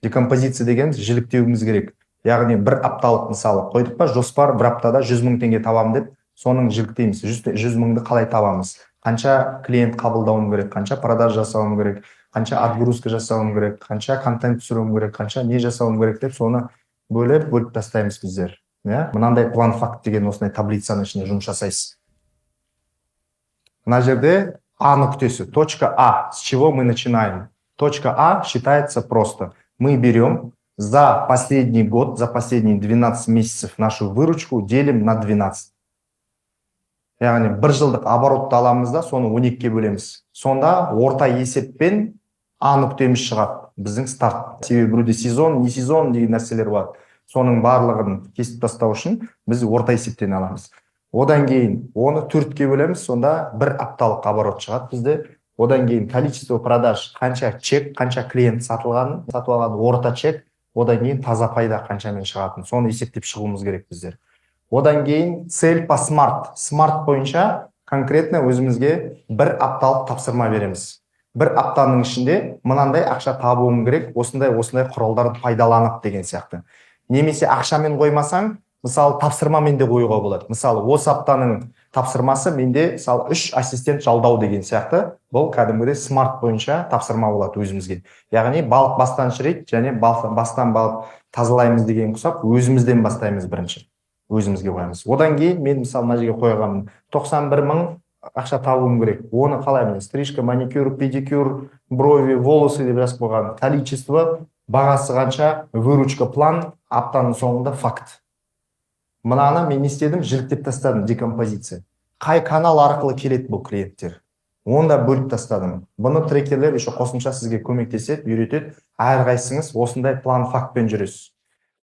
Декомпозиция дегеніміз жіліктеуіміз керек. Яғни бір апталық мысалы қойдық па, жоспар бір аптада 100 мың теңге табамын деп, соның жіліктейміз. 100 мыңды қалай табамыз? Қанша клиент қабылдауым керек, қанша продаж жасауым керек, қанша отгрузка жасауым керек, қанша контент түсіруім керек, қанша не жасауым керек деп, соны бөліп тастаймыз біздер. Мынандай план факт деген осындай таблицаның ішінде жұмыс жасайсыз. Мына жерде А нүктесі, точка А, с чего мы начинаем? Точка А считается просто. Мы берем за последний год, за последние 12 месяцев нашу выручку делим на 12. Яғни бір жылдық оборотты аламыз да, соны 12-ке бөлеміз. Сонда орта есеппен А нүктеміз шығады, біздің старт. Себебі біреуде сезон, не сезон деген нәрселер бар. Соның барлығын кесіп тастау үшін біз орта есептен аламыз. Одан кейін оны 4-ке бөлеміз, сонда бір апталық оборот шығады бізде. Одан кейін количество продаж, қанша чек, қанша клиент сатып алған орта чек, одан кейін таза пайда қаншамен шығатын, соны есептеп шығуымыз керек біздер. Одан кейін цель по смарт. Смарт бойынша конкретно өзімізге бір апталық тапсырма береміз. Бір аптаның ішінде мынандай ақша табуым керек, осындай құралдарды пайдаланып деген сияқты. Немесе ақшамен қоймасаң, мысалы тапсырмамен де қоюға болады. Мысалы осы аптаның тапсырмасы менде мысалы 3 ассистент жалдау деген сияқты. Бұл кәдімгідей смарт бойынша тапсырма болады өзімізге. Яғни балық бастан шірейді, және бастан балық тазалаймыз деген құсап, өзімізден бастаймыз бірінші. Өзімізге қоямыз. Одан кейін мен мысалы мына жерге қойғанмын 91 мың ақша табуым керек. Оны қалай? Стрижка, маникюр, педикюр, брови, волосы деп жазып қойған. Количество, бағасы қанша, выручка, план, аптаның соңында факт. Мынаны мен істедім, жіліктеп тастадым, декомпозиция. Қай канал арқылы келеді бұл клиенттер? Оны да бөліп тастадым. Бұны трекерлер еще қосымша сізге көмектеседі, үйретеді. Әрқайсыңыз осындай план фактпен жүресіз.